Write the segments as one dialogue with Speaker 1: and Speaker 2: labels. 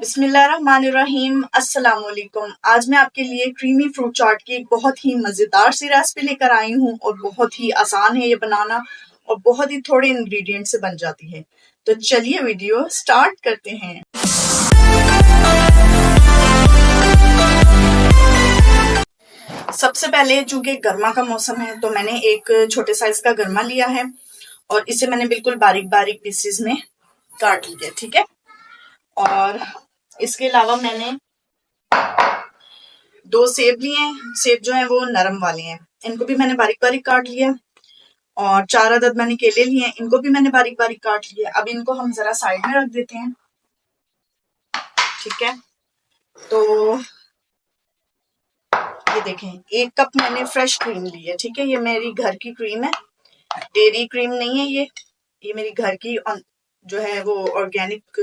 Speaker 1: बिस्मिल्लाहिर्रहमानिर्रहीम। अस्सलाम वालेकुम। आज मैं आपके लिए क्रीमी फ्रूट चाट की एक बहुत ही मज़ेदार सी रेसिपी लेकर आई हूँ और बहुत ही आसान है ये बनाना और बहुत ही थोड़े इंग्रेडिएंट से बन जाती है। तो चलिए वीडियो स्टार्ट करते हैं। सबसे पहले चूंकि गर्मा का मौसम है तो मैंने एक छोटे साइज का गरमा लिया है और इसे मैंने बिल्कुल बारीक बारीक पीसेस में काट लिया, ठीक है। और इसके अलावा मैंने 2 सेब लिए हैं। सेब जो है वो नरम वाले हैं, इनको भी मैंने बारीक बारीक काट लिया। और 4 अदद मैंने केले लिए हैं, इनको भी मैंने बारीक बारीक काट लिया। अब इनको हम जरा साइड में रख देते हैं, ठीक है। तो ये देखें, 1 कप मैंने फ्रेश क्रीम ली है, ठीक है। ये मेरी घर की क्रीम है, डेयरी क्रीम नहीं है ये मेरी घर की जो है वो ऑर्गेनिक,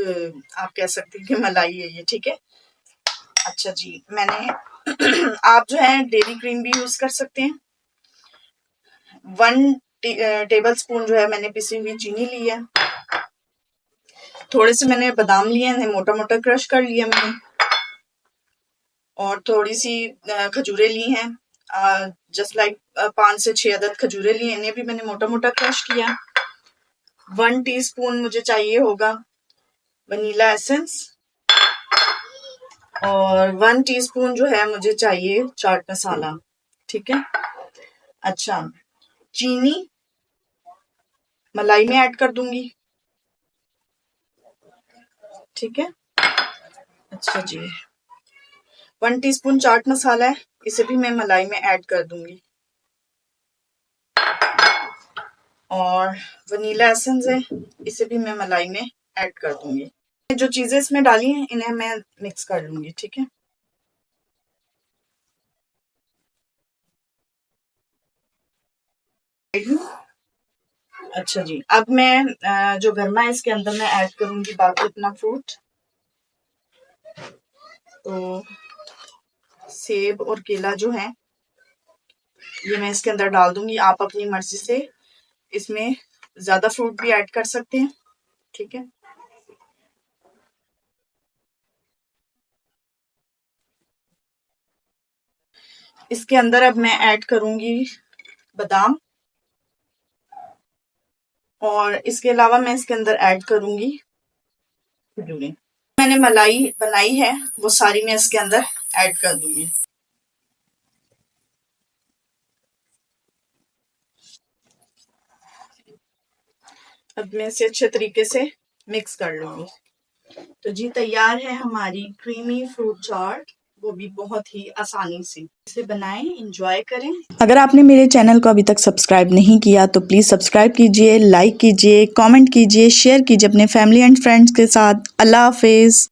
Speaker 1: आप कह सकते हैं कि मलाई है ये, ठीक है। अच्छा जी, मैंने आप जो है डेयरी क्रीम भी यूज कर सकते हैं। 1 टेबल स्पून जो है मैंने पिसी हुई चीनी ली है। थोड़े से मैंने बादाम लिए हैं, मोटा मोटा क्रश कर लिया मैंने। और थोड़ी सी खजूरें ली हैं, जस्ट लाइक 5 से 6 अदद खजूरें ली, इन्हें भी मैंने मोटा मोटा क्रश किया। 1 टीस्पून मुझे चाहिए होगा वनीला एसेंस और 1 टीस्पून जो है मुझे चाहिए चाट मसाला, ठीक है। अच्छा, चीनी मलाई में ऐड कर दूंगी, ठीक है। अच्छा जी, 1 टीस्पून चाट मसाला है, इसे भी मैं मलाई में ऐड कर दूंगी। और वनीला एसेंस है, इसे भी मैं मलाई में ऐड कर दूंगी। जो चीजें इसमें डाली हैं इन्हें मैं मिक्स कर लूंगी, ठीक है। अच्छा जी, अब मैं जो गरमा है इसके अंदर मैं ऐड करूंगी बाकी अपना फ्रूट। तो सेब और केला जो है ये मैं इसके अंदर डाल दूंगी। आप अपनी मर्जी से इसमें ज्यादा फ्रूट भी ऐड कर सकते हैं, ठीक है। इसके अंदर अब मैं ऐड करूंगी बादाम और इसके अलावा मैं इसके अंदर ऐड करूंगी खजूरें। मैंने मलाई बनाई है वो सारी मैं इसके अंदर ऐड कर दूंगी। अब मैं इसे अच्छे तरीके से मिक्स कर लूंगी। तो जी तैयार है हमारी क्रीमी फ्रूट चाट, वो भी बहुत ही आसानी से। इसे बनाएं, एंजॉय करें।
Speaker 2: अगर आपने मेरे चैनल को अभी तक सब्सक्राइब नहीं किया तो प्लीज़ सब्सक्राइब कीजिए, लाइक कीजिए, कमेंट कीजिए, शेयर कीजिए अपने फैमिली एंड फ्रेंड्स के साथ। अल्लाह हाफिज़।